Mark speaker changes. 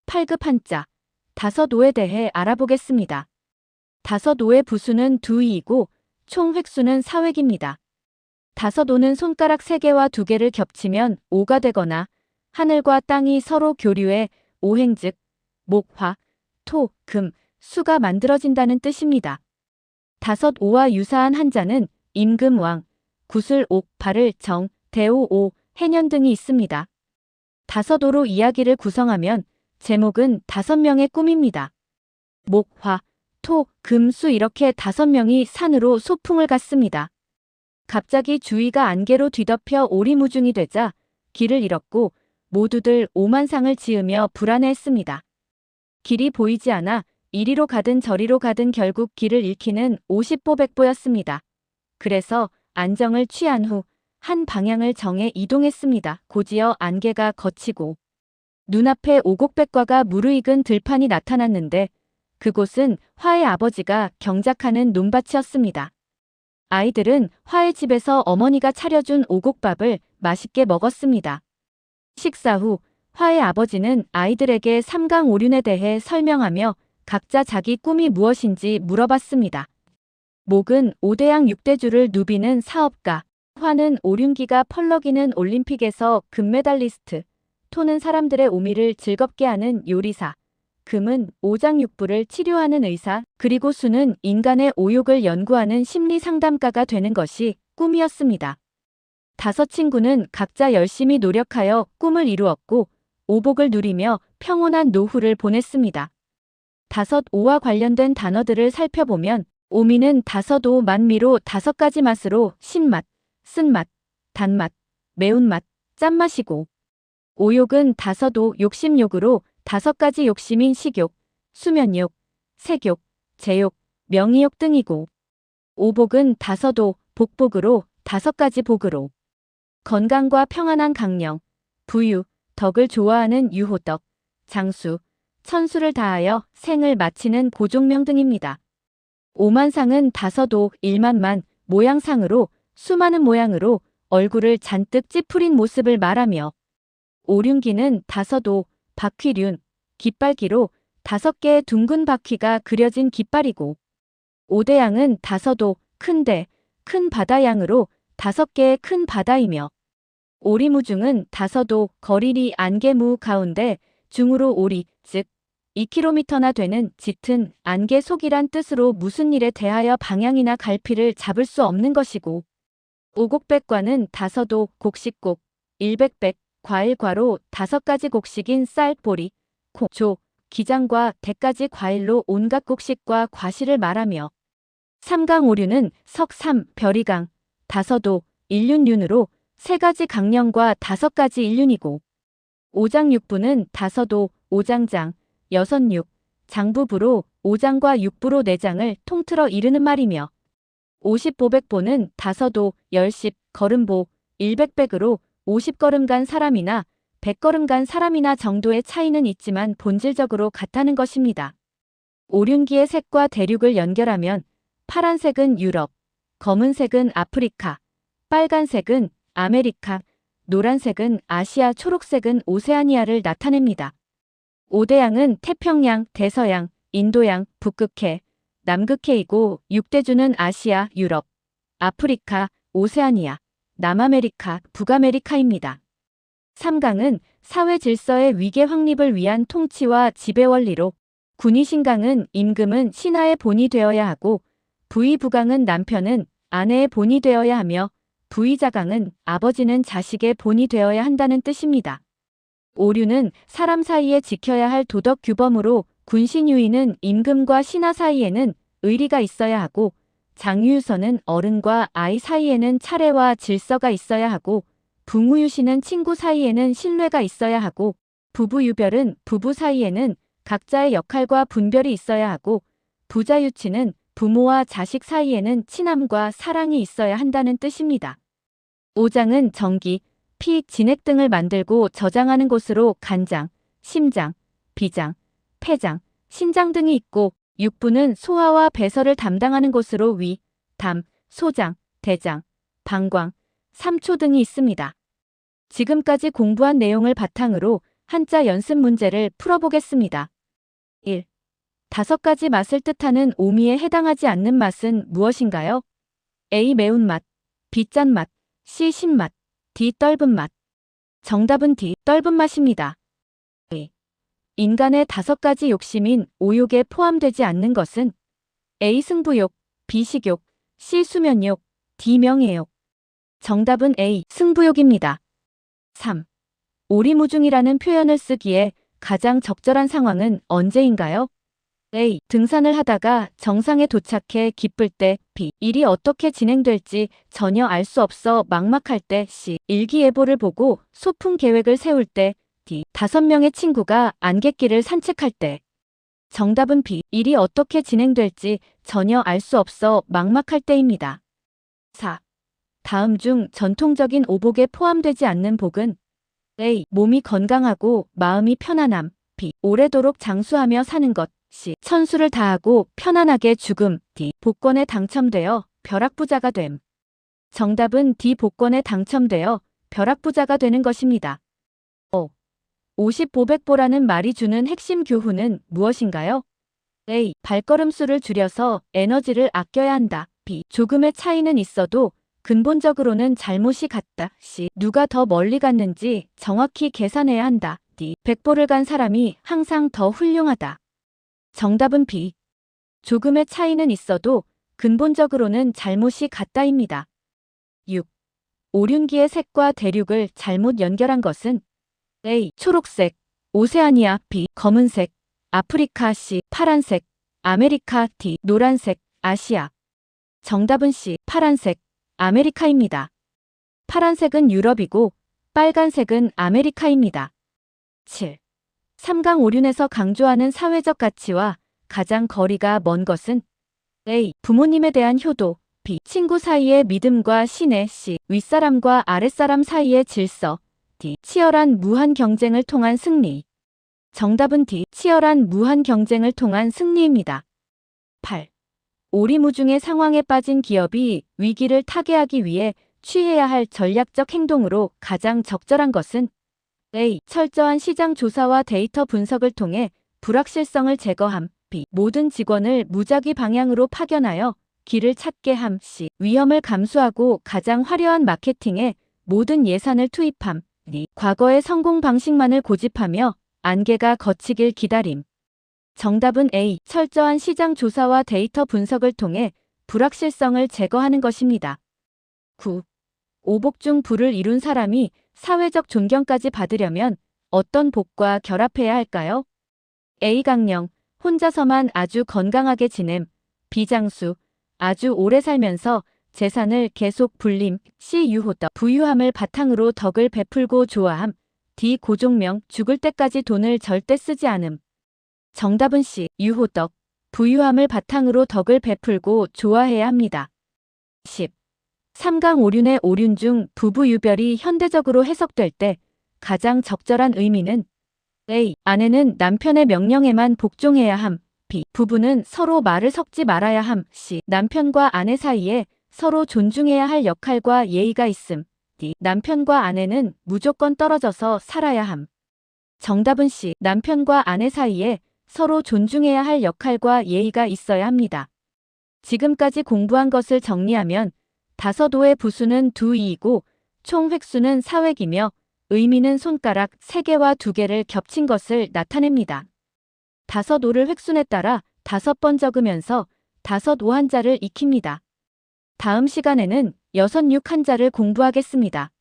Speaker 1: 8급 한자, 다섯오에 대해 알아보겠습니다. 다섯오의 부수는 두이이고 총 획수는 4획입니다. 다섯오는 손가락 3개와 2개를 겹치면 5가 되거나 하늘과 땅이 서로 교류해 오행 즉 목, 화, 토, 금, 수가 만들어진다는 뜻입니다. 다섯오와 유사한 한자는 임금왕, 구슬 옥, 발을 정, 대오 오, 해년 등이 있습니다. 다섯오로 이야기를 구성하면 제목은 5명의 꿈입니다. 목, 화, 토, 금, 수 이렇게 5명이 산으로 소풍을 갔습니다. 갑자기 주위가 안개로 뒤덮여 오리무중이 되자 길을 잃었고 모두들 오만상을 지으며 불안해했습니다. 길이 보이지 않아 이리로 가든 저리로 가든 결국 길을 잃기는 오십보백보였습니다. 그래서 안정을 취한 후 한 방향을 정해 이동했습니다. 곧이어 안개가 걷히고 눈앞에 오곡백과가 무르익은 들판이 나타났는데 그곳은 화의 아버지가 경작하는 논밭이었습니다. 아이들은 화의 집에서 어머니가 차려준 오곡밥을 맛있게 먹었습니다. 식사 후 화의 아버지는 아이들에게 삼강오륜에 대해 설명하며 각자 자기 꿈이 무엇인지 물어봤습니다. 목은 오대양 6대주를 누비는 사업가, 화는 오륜기가 펄럭이는 올림픽에서 금메달리스트, 토는 사람들의 오미를 즐겁게 하는 요리사, 금은 오장육부를 치료하는 의사, 그리고 수는 인간의 오욕을 연구하는 심리상담가가 되는 것이 꿈이었습니다. 5 친구는 각자 열심히 노력하여 꿈을 이루었고 오복을 누리며 평온한 노후를 보냈습니다. 다섯오와 관련된 단어들을 살펴보면 오미는 다섯오 만미로 5가지 맛으로 신맛, 쓴맛, 단맛, 매운맛, 짠맛이고 오욕은 다섯오 욕심욕으로 5가지 욕심인 식욕, 수면욕, 색욕, 제욕, 명의욕 등이고 오복은 다섯오 복복으로 5가지 복으로 건강과 평안한 강령, 부유, 덕을 좋아하는 유호덕, 장수, 천수를 다하여 생을 마치는 고종명 등입니다. 오만상은 다섯오, 일만만, 모양상으로 수많은 모양으로 얼굴을 잔뜩 찌푸린 모습을 말하며 오륜기는 다섯오, 바퀴륜, 깃발기로 5개의 둥근 바퀴가 그려진 깃발이고 오대양은 다섯오, 큰대, 큰 바다양으로 5개의 큰 바다이며 오리무중은 다섯오, 거리리 안개무 가운데 중으로 오리, 즉 2km나 되는 짙은 안개 속이란 뜻으로 무슨 일에 대하여 방향이나 갈피를 잡을 수 없는 것이고 오곡백과는 다섯오, 곡식곡, 일백백, 과일과로 5가지 곡식인 쌀, 보리, 콩, 조, 기장과 대까지 과일로 온갖 곡식과 과실을 말하며 삼강오륜은 석, 삼, 별이강, 다섯오, 일륜륜으로 3가지 강령과 5가지 일륜이고 오장육부는 다섯오, 오장장, 여섯육, 장부부로 오장과 육부로 4장을 통틀어 이르는 말이며 오십보백보는 다섯오, 열십, 걸음보, 일백백으로 50걸음 간 사람이나 100걸음 간 사람이나 정도의 차이는 있지만 본질적으로 같다는 것입니다. 오륜기의 색과 대륙을 연결하면 파란색은 유럽, 검은색은 아프리카, 빨간색은 아메리카, 노란색은 아시아, 초록색은 오세아니아를 나타냅니다. 오대양은 태평양, 대서양, 인도양, 북극해, 남극해이고 6대주는 아시아, 유럽, 아프리카, 오세아니아, 남아메리카, 북아메리카입니다. 삼강은 사회 질서의 위계 확립을 위한 통치와 지배 원리로 군의신강은 임금은 신하의 본이 되어야 하고 부의부강은 남편은 아내의 본이 되어야 하며 부의자강은 아버지는 자식의 본이 되어야 한다는 뜻입니다. 오륜은 사람 사이에 지켜야 할 도덕 규범으로 군신유의는 임금과 신하 사이에는 의리가 있어야 하고 장유유서는 어른과 아이 사이에는 차례와 질서가 있어야 하고 붕우유시는 친구 사이에는 신뢰가 있어야 하고 부부유별은 부부 사이에는 각자의 역할과 분별이 있어야 하고 부자유치는 부모와 자식 사이에는 친함과 사랑이 있어야 한다는 뜻입니다. 오장은 전기, 피, 진액 등을 만들고 저장하는 곳으로 간장, 심장, 비장, 폐장, 신장 등이 있고 육부는 소화와 배설을 담당하는 곳으로 위, 담, 소장, 대장, 방광, 삼초 등이 있습니다. 지금까지 공부한 내용을 바탕으로 한자 연습 문제를 풀어보겠습니다. 1. 5가지 맛을 뜻하는 오미에 해당하지 않는 맛은 무엇인가요? A. 매운맛, B. 짠맛, C. 신맛, D. 떫은 맛. 정답은 D. 떫은 맛입니다. 2. 인간의 5가지 욕심인 5욕에 포함되지 않는 것은 A. 승부욕, B. 식욕, C. 수면욕, D. 명예욕. 정답은 A. 승부욕입니다. 3. 오리무중이라는 표현을 쓰기에 가장 적절한 상황은 언제인가요? A. 등산을 하다가 정상에 도착해 기쁠 때, B. 일이 어떻게 진행될지 전혀 알 수 없어 막막할 때, C. 일기예보를 보고 소풍 계획을 세울 때, D. 5명의 친구가 안갯길을 산책할 때. 정답은 B. 일이 어떻게 진행될지 전혀 알 수 없어 막막할 때입니다. 4. 다음 중 전통적인 오복에 포함되지 않는 복은 A. 몸이 건강하고 마음이 편안함, B. 오래도록 장수하며 사는 것, C. 천수를 다하고 편안하게 죽음, D. 복권에 당첨되어 벼락부자가 됨. 정답은 D. 복권에 당첨되어 벼락부자가 되는 것입니다. 5. 50보백보라는 말이 주는 핵심 교훈은 무엇인가요? A. 발걸음 수를 줄여서 에너지를 아껴야 한다. B. 조금의 차이는 있어도 근본적으로는 잘못이 같다. C. 누가 더 멀리 갔는지 정확히 계산해야 한다. D. 100보를 간 사람이 항상 더 훌륭하다. 정답은 B. 조금의 차이는 있어도 근본적으로는 잘못이 같다입니다. 6. 오륜기의 색과 대륙을 잘못 연결한 것은 A. 초록색, 오세아니아, B. 검은색, 아프리카, C. 파란색, 아메리카, D. 노란색, 아시아. 정답은 C. 파란색, 아메리카입니다. 파란색은 유럽이고 빨간색은 아메리카입니다. 7. 삼강오륜에서 강조하는 사회적 가치와 가장 거리가 먼 것은 A. 부모님에 대한 효도, B. 친구 사이의 믿음과 신뢰, C. 윗사람과 아랫사람 사이의 질서, D. 치열한 무한 경쟁을 통한 승리. 정답은 D. 치열한 무한 경쟁을 통한 승리입니다. 8. 오리무중의 상황에 빠진 기업이 위기를 타개하기 위해 취해야 할 전략적 행동으로 가장 적절한 것은 A. 철저한 시장 조사와 데이터 분석을 통해 불확실성을 제거함, B. 모든 직원을 무작위 방향으로 파견하여 길을 찾게 함, C. 위험을 감수하고 가장 화려한 마케팅에 모든 예산을 투입함, D. 과거의 성공 방식만을 고집하며 안개가 걷히길 기다림. 정답은 A. 철저한 시장 조사와 데이터 분석을 통해 불확실성을 제거하는 것입니다. 9. 오복 중 부를 이룬 사람이 사회적 존경까지 받으려면 어떤 복과 결합해야 할까요? A. 강령, 혼자서만 아주 건강하게 지냄, B. 장수, 아주 오래 살면서 재산을 계속 불림, C. 유호덕, 부유함을 바탕으로 덕을 베풀고 좋아함, D. 고종명, 죽을 때까지 돈을 절대 쓰지 않음. 정답은 C. 유호덕, 부유함을 바탕으로 덕을 베풀고 좋아해야 합니다. 10. 삼강오륜의 오륜 중 부부유별이 현대적으로 해석될 때 가장 적절한 의미는 A. 아내는 남편의 명령에만 복종해야 함, B. 부부는 서로 말을 섞지 말아야 함, C. 남편과 아내 사이에 서로 존중해야 할 역할과 예의가 있음, D. 남편과 아내는 무조건 떨어져서 살아야 함. 정답은 C. 남편과 아내 사이에 서로 존중해야 할 역할과 예의가 있어야 합니다. 지금까지 공부한 것을 정리하면 다섯오의 부수는 2이고 총 획수는 4획이며 의미는 손가락 3개와 2개를 겹친 것을 나타냅니다. 다섯오를 획순에 따라 5번 적으면서 다섯오 한자를 익힙니다. 다음 시간에는 66 한자를 공부하겠습니다.